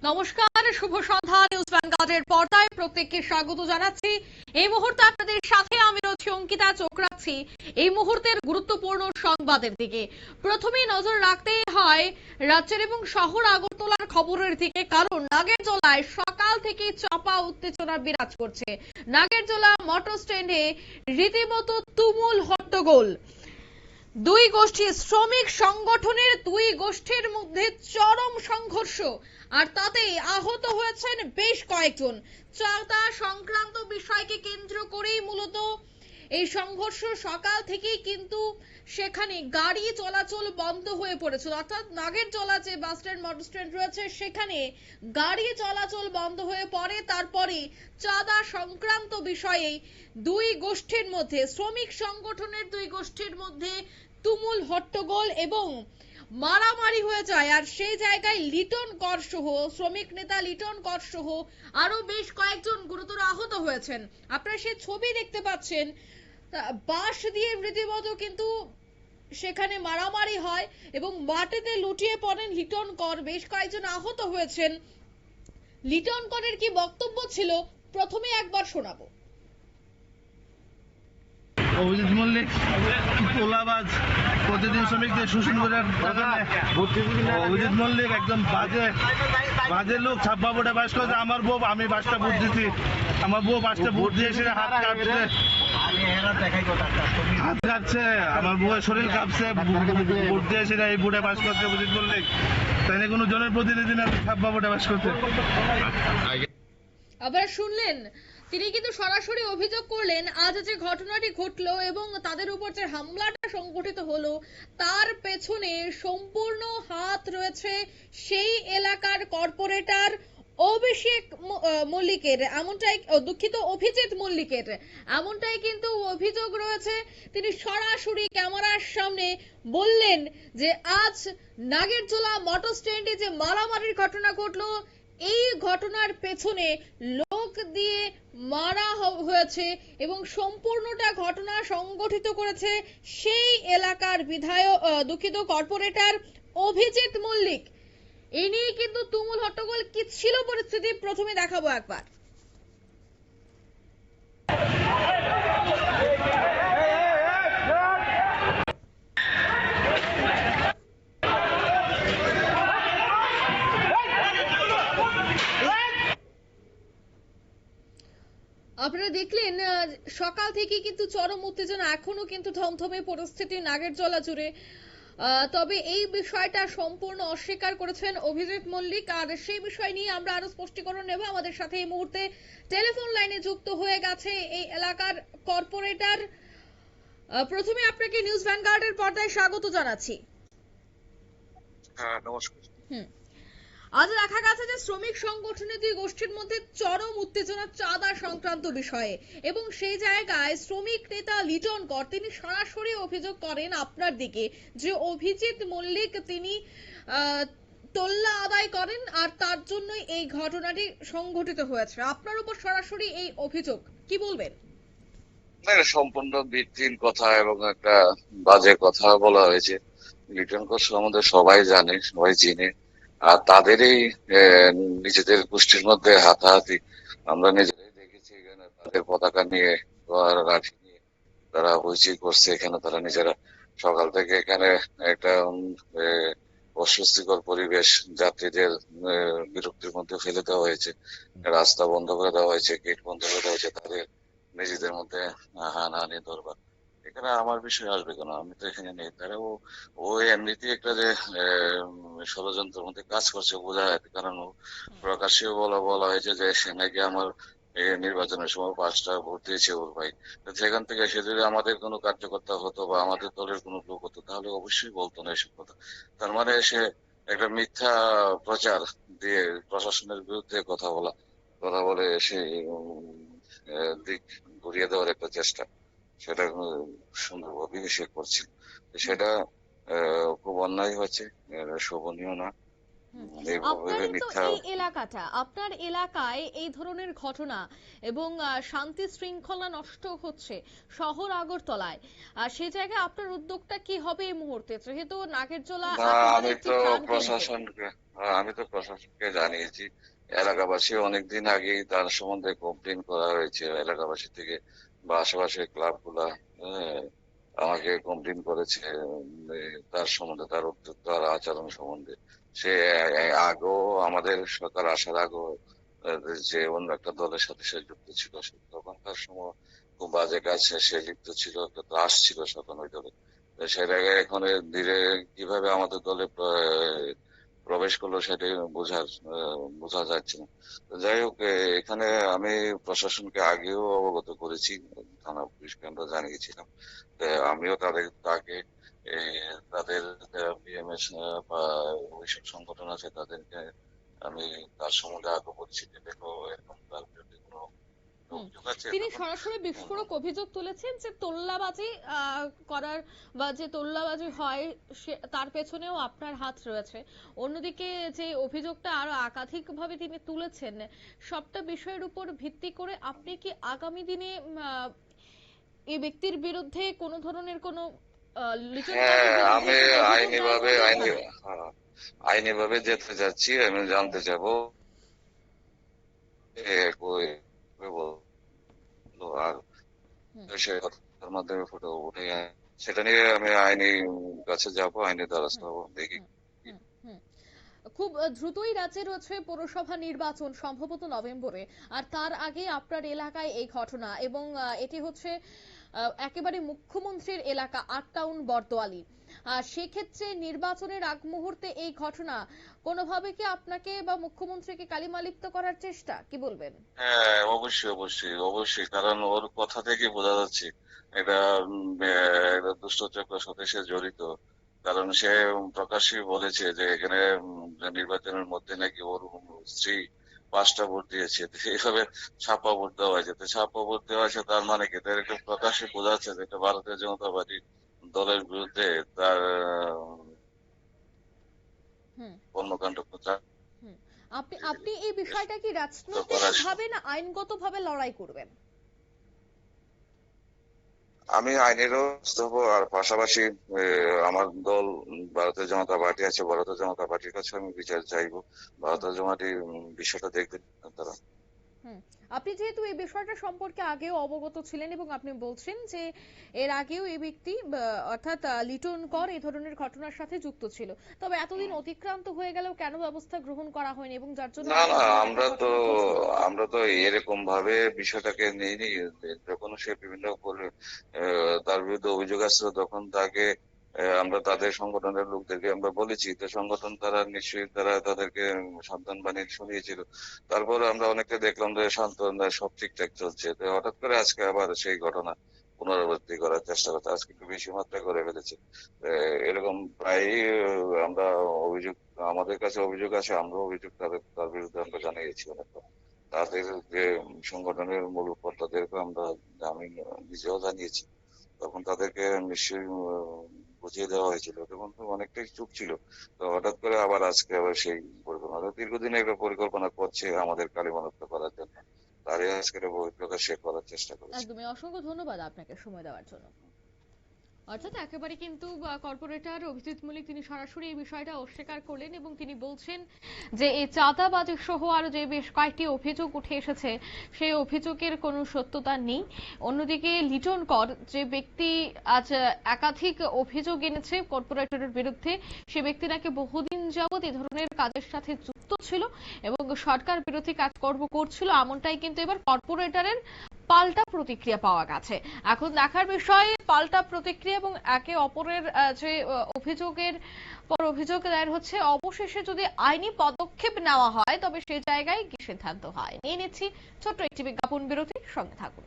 নমস্কার, শুভ সন্ধ্যা। নিউজ ভ্যানগার্ডের পর্দায় প্রত্যেককে স্বাগত জানাচ্ছি। এই মুহূর্তে আপনাদের সাথে আমি রয়েছি অঙ্কিতা। চোখ রাখছি এই মুহূর্তের গুরুত্বপূর্ণ সংবাদের দিকে। প্রথমেই নজর রাখতে হয় রাজ্যের এবং শহর আগরতলার খবরের দিকে, কারণ নাগেরজোলায় সকাল থেকে চাপা উত্তেজনা বিরাজ করছে। নাগেরজোলা মোটর স্ট্যান্ডে রীতিমতো তুমুল হট্টগোল। দুই গোষ্ঠী, শ্রমিক সংগঠনের দুই গোষ্ঠীর মধ্যে চরম সংঘর্ষ, আর তাতেই আহত হয়েছেন বেশ কয়েকজন। চাঁদা সংক্রান্ত বিষয়কে কেন্দ্র করেই মূলত এই সংঘর্ষ। সকাল থেকেই কিন্তু সেখানে গাড়ি চলাচল বন্ধ হয়ে পড়েছিল, অর্থাৎ নাগেরজোলা যে বাস স্ট্যান্ড মোটর স্ট্যান্ড রয়েছে সেখানে গাড়ি চলাচল বন্ধ হয়ে পড়ে। তারপরে চাঁদা সংক্রান্ত বিষয়ে দুই গোষ্ঠীর মধ্যে, শ্রমিক সংগঠনের দুই গোষ্ঠীর মধ্যে তুমুল হট্টগোল এবং মারামারি হয়ে যায়। আর সেই জায়গায় লিটন কর সহ, শ্রমিক নেতা লিটন কর সহ আরো বেশ কয়েকজন গুরুতর আহত হয়েছেন। আপনারা সেই ছবি দেখতে পাচ্ছেন, বাঁশ দিয়ে রীতিমতো কিন্তু সেখানে মারামারি হয় এবং মাটিতে লুটিয়ে পড়েন লিটন কর। বেশ কয়েকজন আহত হয়েছেন। লিটন করের কি বক্তব্য ছিল প্রথমে একবার শোনাবো। অভিজিৎ মল্লিক তোলাবাজ, প্রতিদিন শ্রমিকদের শোষণ করার অভিজিৎ মল্লিক একদম বাজে লোক। 56 বাস করেছে আমার বউ, আমি 5টা ভোট দিচ্ছি। আমার বউ 5টা ভোট দিয়ে এসে হাত কাটছে, আমার বউয়ের শরীর কাঁপছে, ভোট দিয়ে এসে এই ভোটে বাস করছে অভিজিৎ মল্লিক। তাই না কোনো জনের প্রতিনিধি না 56 বাস করছে। আবার শুনলেন, তিনি কিন্তু সরাসরি অভিযোগ করলেন আজ যে ঘটনাটি ঘটলো এবং তাদের উপর যে হামলাটা সংঘটিত হলো তার পেছনে সম্পূর্ণ হাত রয়েছে সেই এলাকার কর্পোরেটর অভিষেক মল্লিকের, এমনটাই, দুঃখিত, অভিজিৎ মল্লিকের, এমনটাই কিন্তু অভিযোগ রয়েছে। তিনি সরাসরি ক্যামেরার সামনে বললেন যে আজ নাগেরজোলা মোটর স্ট্যান্ডে যে মারামারির ঘটনা ঘটলো, এই ঘটনার পেছনে লোক দিয়ে মারা হয়েছে এবং সম্পূর্ণটা ঘটনা সংগঠিত করেছে সেই এলাকার বিধায়ক, দুঃখিত, কর্পোরেটর অভিজিৎ মল্লিক। এই নিয়ে কিন্তু তুমুল হট্টগোল। কি ছিল পরিস্থিতি প্রথমে দেখাবো একবার। আপনারা দেখলেন সকাল থেকে কিন্তু চরম উত্তেজনা, এখনো কিন্তু থমথমে পরিস্থিতি নাগেরজোলা জুড়ে। তবে এই বিষয়টা সম্পূর্ণ অস্বীকার করেছেন অভিজিৎ মল্লিক, আর সেই বিষয় নিয়ে আমরা আরো স্পষ্টীকরণ নেব। আমাদের সাথে এই মুহূর্তে টেলিফোন লাইনে যুক্ত হয়ে গেছে এই এলাকার কর্পোরেটর। প্রথমে আপনাকে নিউজ ভ্যানগার্ডের পর্দায় স্বাগত জানাচ্ছি। হ্যাঁ, নমস্কার। আজ দেখা গেছে যে শ্রমিক সংগঠনের দুই গোষ্ঠীর মধ্যে চরম উত্তেজনা চাঁদা সংক্রান্ত বিষয়ে, এবং সেই জায়গায় শ্রমিক নেতা লিটন কর তিনি সরাসরি অভিযোগ করেন আপনার দিকে যে অভিজিৎ মল্লিক তিনি তোল্লা আদায় করেন আর তার জন্যই এই ঘটনাটি সংঘটিত হয়েছে। আপনার উপর সরাসরি এই অভিযোগ, কি বলবেন? সম্পূর্ণ ভিত্তিহীন কথা এবং একটা বাজে কথা বলা হয়েছে। লিটন কর আমাদের সবাই জানে, সবাই চিনে, আর তাদেরই নিজেদের গোষ্ঠীর মধ্যে হাতাহাতি আমরা নিজেরাই দেখেছি। এখানে তাদের পতাকা নিয়ে, লাঠি নিয়ে তারা হইচই করছে। এখানে তারা নিজেরা সকাল থেকে এখানে একটা অস্বস্তিকর পরিবেশ যাত্রীদের বিরক্তির মধ্যে ফেলে দেওয়া হয়েছে। রাস্তা বন্ধ করে দেওয়া হয়েছে, গেট বন্ধ করে দেওয়া হয়েছে, তাদের নিজেদের মধ্যে হানাহানি দরবার। এখানে আমার বিষয় আসবে কেন? আমি তো এখানে নেই। তারা ও এমনিতেই একটা যে ষড়যন্ত্রের মধ্যে কাজ করছে বোঝা যায়, কারণ প্রকাশ্যে বলা হয়েছে যে সে নাকি আমার নির্বাচনের সময় 5টা ভোট দিয়েছে ওর ভাই। সেখান থেকে সে যদি আমাদের কোনো কার্যকর্তা হতো বা আমাদের দলের কোনো লোক হতো তাহলে অবশ্যই বলতো না এসব কথা। তার মানে সে একটা মিথ্যা প্রচার দিয়ে প্রশাসনের বিরুদ্ধে কথা বলে সে দিক ঘুরিয়ে দেওয়ার একটা চেষ্টা, সেটা সুন্দরভাবে সে করছিল। সেটা খুব অন্যায় হচ্ছে, শোভনীয় না। এইভাবে আপনারই তো মিথ্যা। এই এলাকাটা, আপনার এলাকায় এই ধরনের ঘটনা এবং শান্তি শৃঙ্খলা নষ্ট হচ্ছে শহর আগরতলায়, আর সেই জায়গায় আপনার উদ্যোগটা কি হবে এই মুহূর্তে, যেহেতু নাগেরজোলা না, একেবারে আমি একটি তো প্রাণকেন্দ্র? প্রশাসনকে জানিয়েছি। এলাকাবাসী অনেকদিন আগেই তার সম্বন্ধে কমপ্লেন করা হয়েছে এলাকাবাসী থেকে, বা আশেপাশের ক্লাব গুলা আমাকে কমপ্লেন করেছে তার সম্বন্ধে, তার উদ্যোগ, তার আচরণ সম্বন্ধে। সে আগেও, আমাদের সরকার আসার আগেও যে অন্য একটা দলের সাথে সে যুক্ত ছিল, তখনকার সময় খুব বাজে কাজ সে লিপ্ত ছিল, একটা ত্রাস ছিল তখন ওই দলে। তো সে জায়গায় এখন ধীরে কিভাবে আমাদের দলে প্রবেশ করলো সেটাই বোঝা যাচ্ছে না। তো যাই হোক, এখানে আমি প্রশাসনকে আগেও অবগত করেছি, থানা পুলিশকে আমরা জানিয়েছিলাম। তো আমিও তাকে এ, তাদের বিএমএস বা ওইসব সংগঠন আছে তাদেরকে আমি তার সম্বন্ধে আগে বলছি যে দেখো এরকম তার বিরুদ্ধে কোনো হুম। অভিযোগ আছে তিনি তখন। সরাসরি বিস্ফোরক অভিযোগ তুলেছেন যে তোল্লাবাজি করার বা যে তোল্লাবাজি হয় তার পেছনেও আপনার হাত রয়েছে। অন্যদিকে যে অভিযোগটা আরো একাধিকভাবে তিনি তুলেছেন, সবটা বিষয়ের উপর ভিত্তি করে আপনি কি আগামী দিনে এই ব্যক্তির বিরুদ্ধে কোনো ধরনের কোনো লিটন হ্যাঁ, করের বিরুদ্ধে আমি কোনো অভিযোগ আইনি দায়ের ভাবে করবেন আইনি এখানে? হ্যাঁ, আইনি ভাবে যেতে যাচ্ছি। আমি জানতে চাবো কই বললো, আর হুম, সে কথার মাধ্যমে ফুটে উঠে সেটা নিয়ে আমি আইনি কাছে যাব, আইনি দ্বারস্থ হুম, হবো, দেখি। হুম, হুম, হুম। খুব দ্রুতই রাজ্যে রয়েছে পৌরসভা নির্বাচন, সম্ভবত নভেম্বরে, আর তার আগে আপনার এলাকায় এই ঘটনা, এবং এটি হচ্ছে একেবারে মুখ্যমন্ত্রীর এলাকা, ৮ টাউন বরদোয়ালি। সেক্ষেত্রে নির্বাচনের আগ মুহূর্তে এই ঘটনা কোনোভাবে কি আপনাকে বা মুখ্যমন্ত্রীকে কালিমালিপ্ত করার চেষ্টা, কি বলবেন? হ্যাঁ, অবশ্যই অবশ্যই অবশ্যই, কারণ ওর কথা থেকে বোঝা যাচ্ছে এটা একটা দুষ্ট চক্রের সাথে সে জড়িত। কারণ সে প্রকাশ্যে বলেছে যে এখানে নির্বাচনের মধ্যে নাকি ওর স্ত্রী 5টা ভোট দিয়েছে। তো এইভাবে ছাপ্পা ভোট দেওয়া হয়েছে। তো ছাপ্পা ভোট দেওয়া হয়েছে তার মানে কি, তার একটা প্রকাশ্যে বোঝা যাচ্ছে যে এটা ভারতীয় জনতা পার্টি দলের বিরুদ্ধে তার হুম, কর্মকাণ্ড হুম। আপনি আপনি এই বিষয়টা কি রাজনৈতিক করা। ভাবে না আইনগতভাবে লড়াই করবেন? আমি আইনেরও ব্যস্ত হবো, আর পাশাপাশি আমার দল ভারতীয় জনতা পার্টি আছে, ভারতীয় জনতা পার্টির কাছে আমি বিচার চাইবো। হুম, ভারতীয় জনতা পার্টি বিষয়টা দেখবেন তারা। হুম। আপনি যেহেতু এই বিষয়টা সম্পর্কে আগেও অবগত ছিলেন এবং আপনি বলছেন যে এর আগেও এই ব্যক্তি অর্থাৎ লিটন কর এই ধরনের ঘটনার সাথে যুক্ত ছিল, তবে এতদিন হুম। অতিক্রান্ত হয়ে গেলেও কেন ব্যবস্থা গ্রহণ করা হয়নি, এবং যার জন্য না না, আপনাদের এলাকায় আমরা তো ঘটনা ঘটলো? আমরা তো এরকম ভাবে বিষয়টাকে নিইনি। যখন সে বিভিন্ন তার বিরুদ্ধে অভিযোগ আসছে তখন তাকে আমরা তাদের সংগঠনের লোকদেরকে আমরা বলেছি, তো সংগঠন তারা নিশ্চয়ই তাদেরকে সাবধান বাণী শুনিয়েছিল। তারপরে আমরা অনেকটা দেখলাম যে শান্ত, সব ঠিকঠাক চলছে। তো হঠাৎ করে আজকে আবার সেই ঘটনা পুনরাবৃত্তি করার চেষ্টা করছে, আজকে একটু বেশি মাত্রায় করে ফেলেছে। এরকম প্রায়ই আমরা অভিযোগ, আমাদের কাছে অভিযোগ আসে, আমরা অভিযোগ তার বিরুদ্ধে আমরা জানিয়েছি অনেকবার। তাদের যে সংগঠনের মূল কর্তাদেরকে আমরা, আমি নিজেও জানিয়েছি। তখন তাদেরকে নিশ্চয়ই বুঝিয়ে দেওয়া হয়েছিল, তখন তো অনেকটাই চুপ ছিল। তো হঠাৎ করে আবার আজকে আবার সেই পরিকল্পনা, দীর্ঘদিন একটা পরিকল্পনা করছে আমাদের কালিমালিপ্ত করার জন্য, তারই আজকের বহিঃপ্রকাশ করার চেষ্টা করেছে। একদমই, অসংখ্য ধন্যবাদ আপনাকে সময় দেওয়ার জন্য। অর্থাৎ একেবারে কিন্তু কর্পোরেটর অভিজিৎ মল্লিক তিনি সরাসরি এই বিষয়টা অস্বীকার করলেন এবং তিনি বলছেন যে এই চাঁদাবাজি সহ আরো যে বেশ কয়েকটি অভিযোগ উঠে এসেছে সেই অভিযোগের কোনো সত্যতা নেই। অন্যদিকে লিটন কর যে ব্যক্তি আজ একাধিক অভিযোগ এনেছে কর্পোরেটরের বিরুদ্ধে, সে ব্যক্তি নাকি বহুদিন যাবৎ এই ধরনের কাজের সাথে যুক্ত ছিল এবং সরকার বিরোধী কাজকর্ম করছিল, এমনটাই কিন্তু এবার কর্পোরেটরের পাল্টা প্রতিক্রিয়া পাওয়া গেছে। এখন দেখার বিষয় পাল্টা প্রতিক্রিয়া এবং একে অপরের যে অভিযোগের পর অভিযোগ দায়ের হচ্ছে, অবশেষে যদি আইনি পদক্ষেপ নেওয়া হয় তবে সেই জায়গায় কি সিদ্ধান্ত হয়, নিয়ে নিচ্ছি ছোট্ট একটি বিজ্ঞাপন বিরতি, সঙ্গে থাকুন।